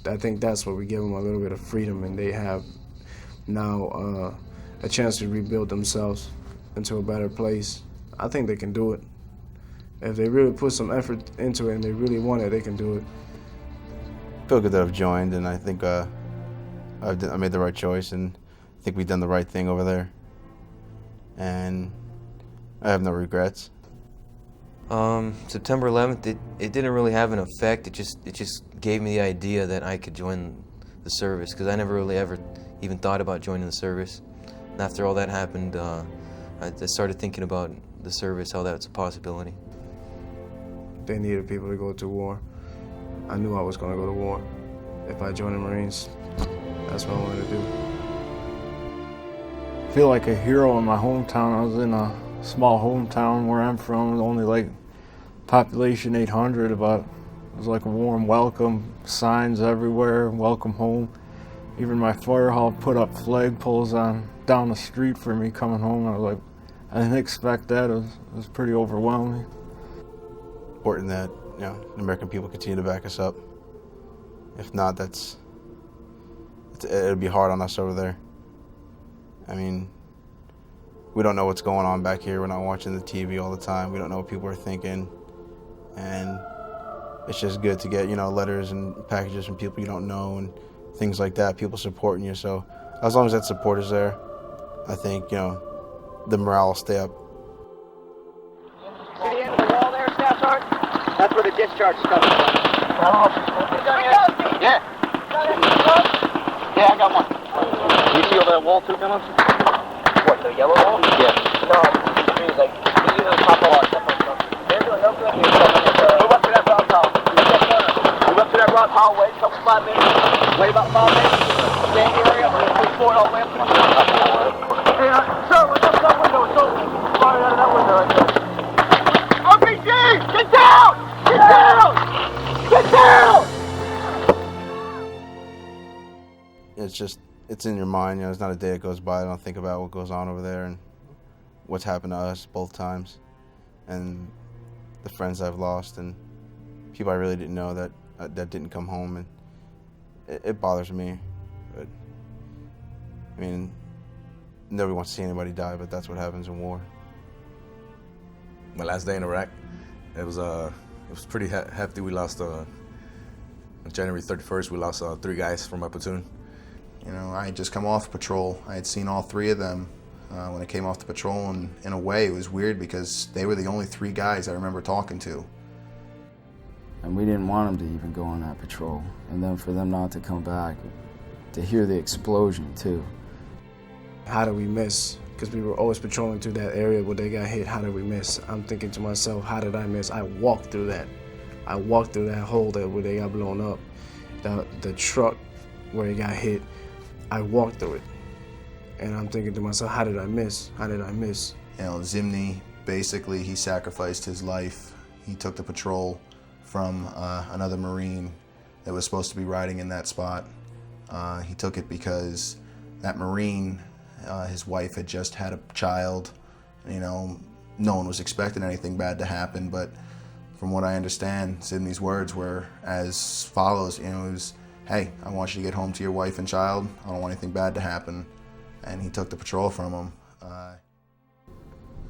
G: I think that's where we give them a little bit of freedom, and they have now a chance to rebuild themselves into a better place. I think they can do it. If they really put some effort into it and they really want it, they can do it.
L: I feel good that I've joined, and I think I made the right choice, and I think we've done the right thing over there. And I have no regrets.
J: September 11th, it didn't really have an effect. It just gave me the idea that I could join the service, because I never really ever even thought about joining the service. And after all that happened, I started thinking about the service, how that's a possibility.
G: They needed people to go to war. I knew I was going to go to war. If I joined the Marines, that's what I wanted to do.
F: I feel like a hero in my hometown. I was in a small hometown where I'm from, only like population 800, but it was like a warm welcome, signs everywhere, welcome home. Even my fire hall put up flagpoles down the street for me coming home. I was like, I didn't expect that. It was pretty overwhelming.
L: Important that the American people continue to back us up. If not, it'd be hard on us over there. I mean, we don't know what's going on back here. We're not watching the TV all the time. We don't know what people are thinking. And it's just good to get, letters and packages from people you don't know and things like that, people supporting you. So as long as that support is there, I think, the morale will stay up.
Q: See the end of the wall there, Staff Sergeant? That's where the discharge is coming from. Yeah. Yeah, I got one.
A: You see over that wall too, Dennis?
Q: What, the yellow wall?
A: Yeah.
Q: No, the trees, like, these are the top of our stuff. They're doing no good here. Move up to that rock hall. Move up to that rock hall, wait a couple 5 minutes. Wait about 5 minutes. Stay in the area, we're going to push forward all the way up to the top. Hey, sir, what's up that window? It's open. Fire out of that window right there. RPG! Get down! Get down! Get down!
L: It's in your mind. There's not a day that goes by I don't think about what goes on over there and what's happened to us both times, and the friends I've lost and people I really didn't know that didn't come home, and it bothers me. But I mean, nobody wants to see anybody die, but that's what happens in war.
K: My last day in Iraq, it was pretty hefty. We lost on January 31st. We lost 3 guys from my platoon.
E: I had just come off patrol. I had seen all 3 of them when I came off the patrol, and in a way it was weird because they were the only 3 guys I remember talking to.
C: And we didn't want them to even go on that patrol. And then for them not to come back, to hear the explosion too.
G: How did we miss? Because we were always patrolling through that area where they got hit. How did we miss? I'm thinking to myself, how did I miss? I walked through that. I walked through that hole where they got blown up. The truck where it got hit, I walked through it. And I'm thinking to myself, how did I miss? How did I miss?
E: Zimny, basically, he sacrificed his life. He took the patrol from another Marine that was supposed to be riding in that spot. He took it because that Marine, his wife had just had a child. No one was expecting anything bad to happen, but from what I understand, Zimny's words were as follows. It was, hey, I want you to get home to your wife and child. I don't want anything bad to happen. And he took the patrol from him.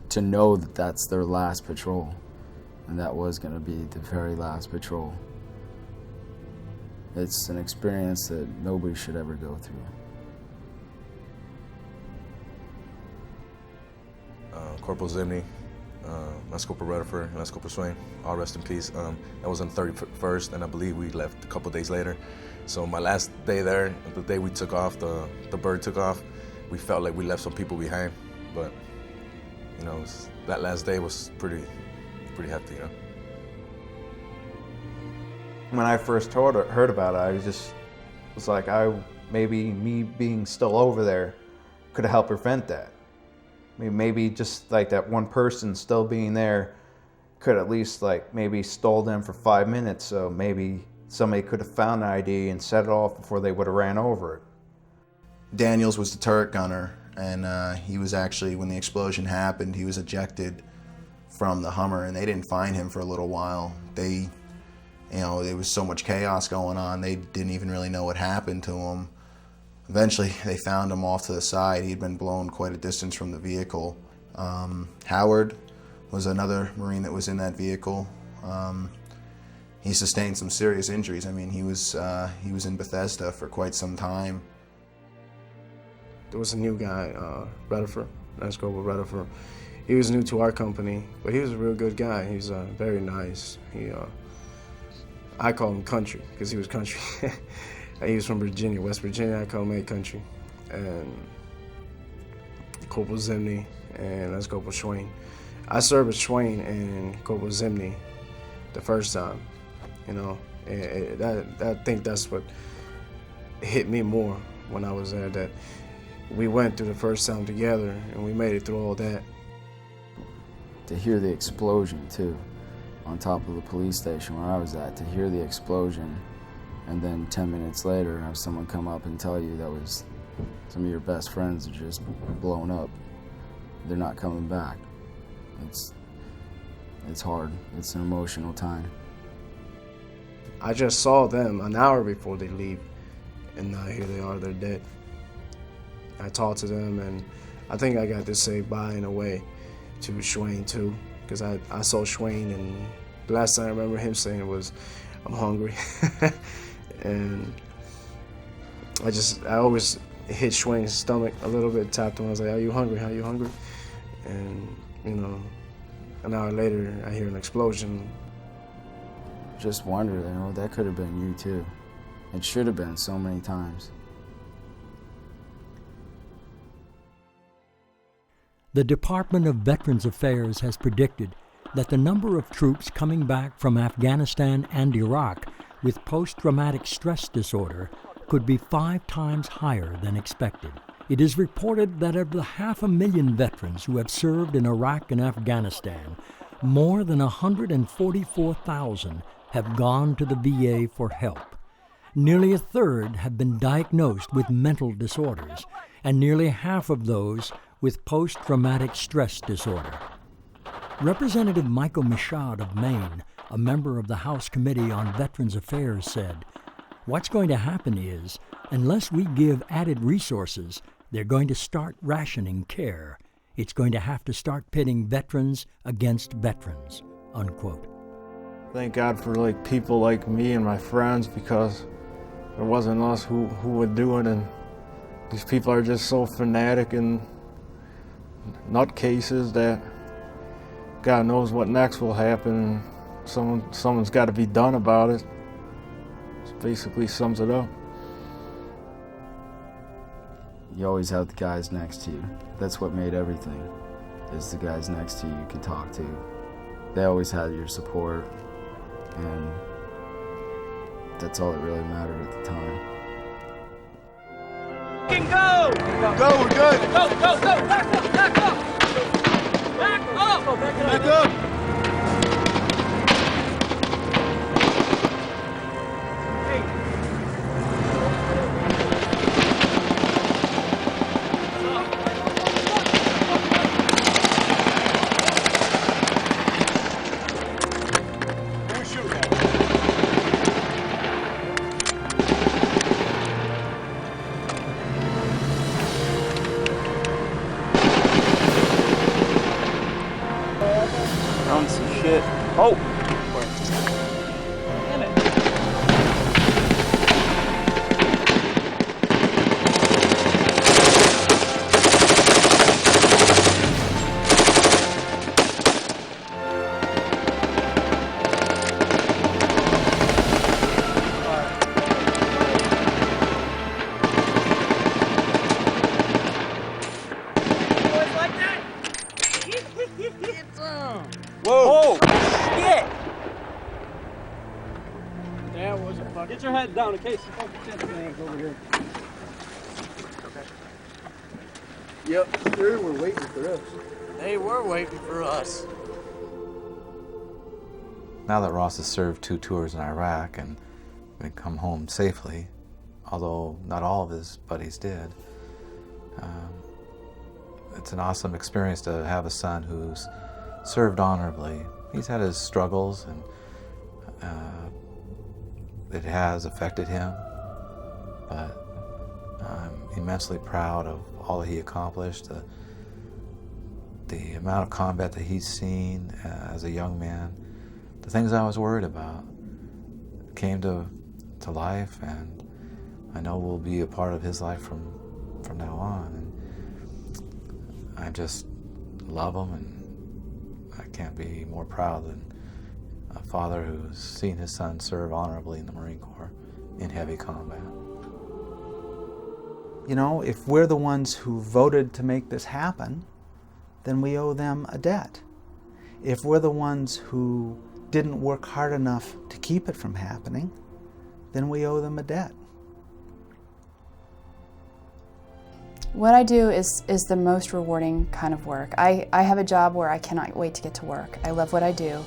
C: To know that that's their last patrol, and that was going to be the very last patrol. It's an experience that nobody should ever go through.
K: Corporal Zimny, Lance Corporal Rutherford, and Lance Corporal Swain, all rest in peace. That was on the 31st, and I believe we left a couple days later. So my last day there, the day we took off, the bird took off, we felt like we left some people behind, but that last day was pretty hefty.
I: When I first heard about it, was like, maybe me being still over there could have helped prevent that. I mean, maybe just like that one person still being there could at least maybe stole them for 5 minutes, so maybe somebody could have found the ID and set it off before they would have ran over it.
E: Daniels was the turret gunner, and he was actually, when the explosion happened, he was ejected from the Hummer, and they didn't find him for a little while. They, you know, there was so much chaos going on, they didn't even really know what happened to him. Eventually, they found him off to the side. He'd been blown quite a distance from the vehicle. Howard was another Marine that was in that vehicle. He sustained some serious injuries. I mean, he was in Bethesda for quite some time.
G: There was a new guy, Rutherford, that's Corporal Rutherford. He was new to our company, but he was a real good guy. He's very nice. I call him country, because he was country. He was from Virginia, West Virginia. I call him country. And Corporal Zimney, and that's Corporal Schwain. I served with Schwain and Corporal Zimney the first time, you know. And I think that's what hit me more when I was there, that we went through the first time together and we made it through all that.
C: To hear the explosion too, on top of the police station where I was at, to hear the explosion, and then 10 minutes later have someone come up and tell you that was some of your best friends are just blown up. They're not coming back. It's hard. It's an emotional time.
G: I just saw them an hour before they leave, and here they are, they're dead. I talked to them, and I think I got to say bye in a way to Schwain too, because I saw Schwain, and the last time I remember him saying it was, "I'm hungry." And I always hit Schwain's stomach a little bit, tapped him. I was like, "Are you hungry? Are you hungry?" And, you know, an hour later, I hear an explosion.
C: Just wonder, you know, that could have been you too. It should have been so many times.
D: The Department of Veterans Affairs has predicted that the number of troops coming back from Afghanistan and Iraq with post-traumatic stress disorder could be 5 times higher than expected. It is reported that of the 500,000 veterans who have served in Iraq and Afghanistan, more than 144,000 have gone to the VA for help. Nearly a third have been diagnosed with mental disorders, and nearly half of those with post-traumatic stress disorder. Representative Michael Michaud of Maine, a member of the House Committee on Veterans Affairs, said, "What's going to happen is, unless we give added resources, they're going to start rationing care. It's going to have to start pitting veterans against veterans," unquote.
F: Thank God for people like me and my friends, because it wasn't us who would do it, and these people are just so fanatic and nutcases that God knows what next will happen. Someone's got to be done about it. It basically sums it up.
C: You always have the guys next to you. That's what made everything, is the guys next to you could talk to. They always had your support, and that's all that really mattered at the time.
P: Go!
N: Go, we're good!
P: Go! Back up! Back up!
N: Back up!
A: Found some shit. Oh!
P: Damn it.
A: Whoa!
P: Shit!
R: That was a fuck. Get your head down in case the fucking shit hangs over here.
N: Yep, sure, we're waiting for us.
P: They were waiting for us.
B: Now that Ross has served 2 tours in Iraq and come home safely, although not all of his buddies did, it's an awesome experience to have a son who's served honorably. He's had his struggles, and it has affected him, but I'm immensely proud of all that he accomplished, the amount of combat that he's seen as a young man. The things I was worried about came to life, and I know will be a part of his life from now on. And I just love him, and I can't be more proud than a father who's seen his son serve honorably in the Marine Corps in heavy combat.
O: You know, if we're the ones who voted to make this happen, then we owe them a debt. If we're the ones who didn't work hard enough to keep it from happening, then we owe them a debt.
M: What I do is the most rewarding kind of work. I have a job where I cannot wait to get to work. I love what I do,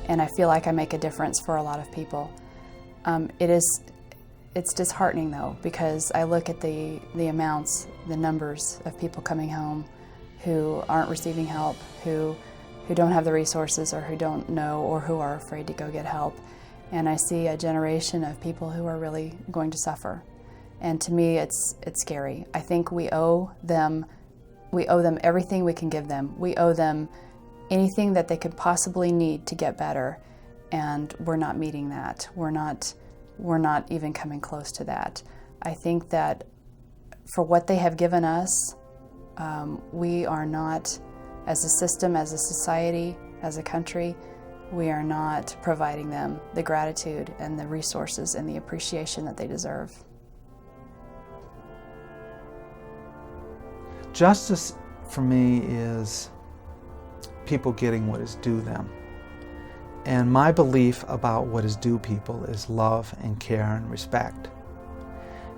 M: and I feel like I make a difference for a lot of people. It's disheartening though, because I look at the amounts, the numbers of people coming home who aren't receiving help, who don't have the resources, or who don't know, or who are afraid to go get help. And I see a generation of people who are really going to suffer. And to me, it's scary. I think we owe them everything we can give them. We owe them anything that they could possibly need to get better, and we're not meeting that. We're not even coming close to that. I think that for what they have given us, we are not, as a system, as a society, as a country, we are not providing them the gratitude and the resources and the appreciation that they deserve.
O: Justice for me is people getting what is due them. And my belief about what is due people is love and care and respect.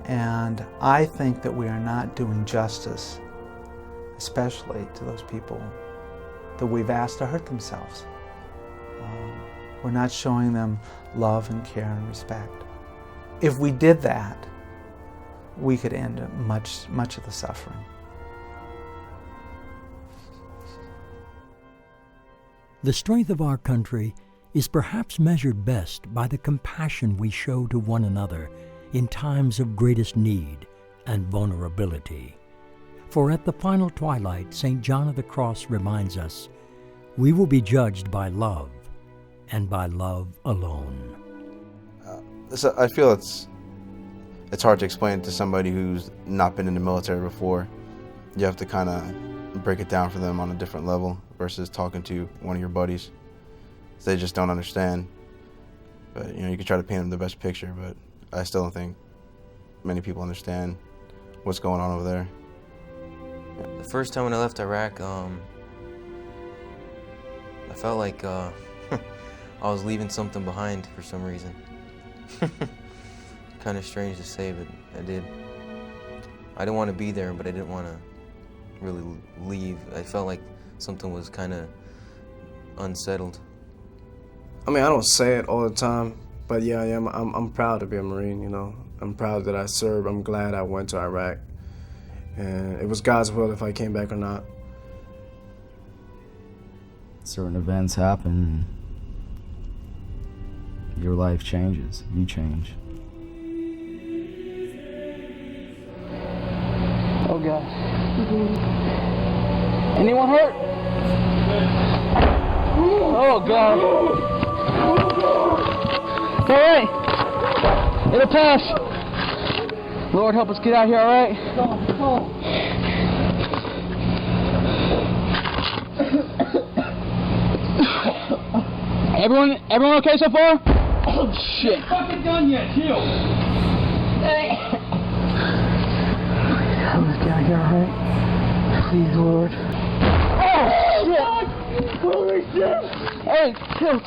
O: And I think that we are not doing justice, especially to those people that we've asked to hurt themselves. We're not showing them love and care and respect. If we did that, we could end much of the suffering.
D: The strength of our country is perhaps measured best by the compassion we show to one another in times of greatest need and vulnerability. For at the final twilight, St. John of the Cross reminds us, we will be judged by love, and by love alone.
L: I feel it's hard to explain to somebody who's not been in the military before. You have to kind of break it down for them on a different level versus talking to one of your buddies. They just don't understand. But you know, you can try to paint them the best picture, but I still don't think many people understand what's going on over there.
J: The first time when I left Iraq, I felt like I was leaving something behind for some reason. Kind of strange to say, but I did. I didn't want to be there, but I didn't want to really leave. I felt like something was kind of unsettled.
G: I mean, I don't say it all the time, but yeah, I am. I'm proud to be a Marine, you know. I'm proud that I served. I'm glad I went to Iraq. And it was God's will if I came back or not.
C: Certain events happen, your life changes, you change.
Q: Oh God. Anyone hurt? Oh God. All right. It'll pass. Lord, help us get out here, all right? Everyone okay so far? Oh shit. Fucking done yet, chill. Let's get out here, all right? Please, Lord. Oh shit! Holy shit! Hey,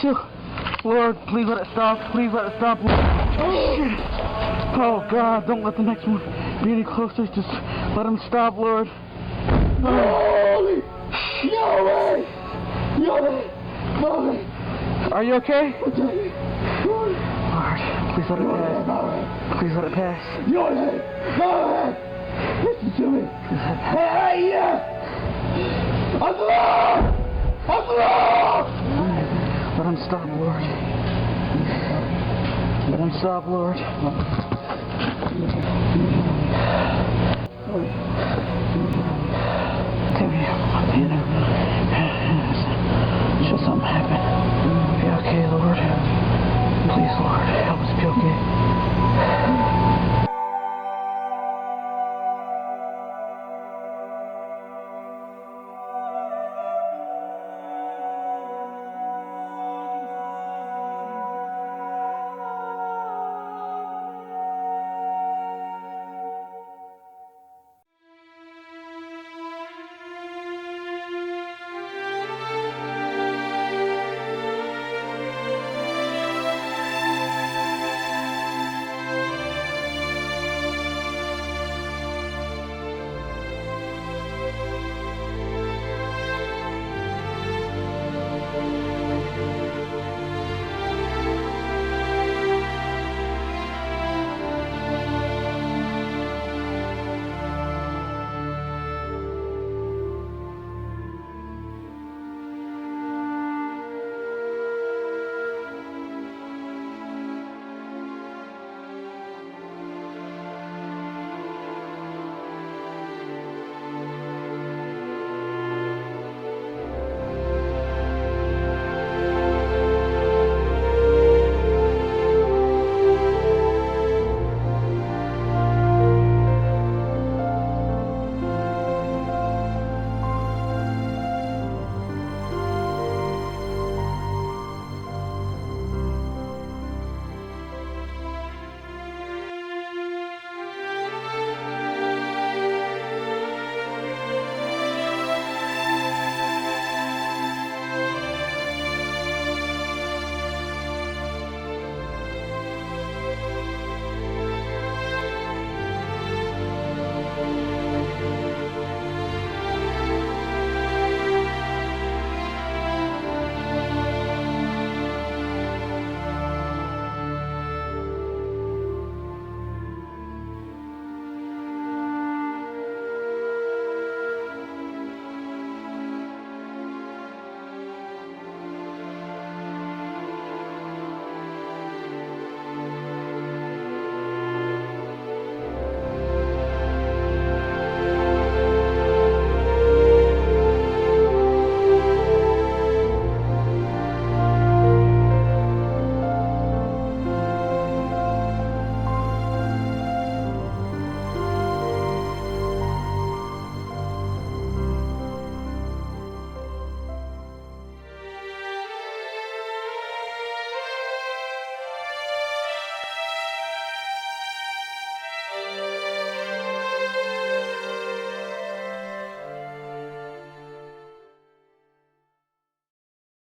Q: chill. Lord, please let it stop. Please let it stop. Oh shit! Oh God, don't let the next one be any closer. Just let him stop, Lord. Holy! No way! No way! Are you okay? Lord, please let it pass. Please let it pass. Listen to me. Hey, yeah! Allah!
S: Let him stop, Lord. Let him stop, Lord.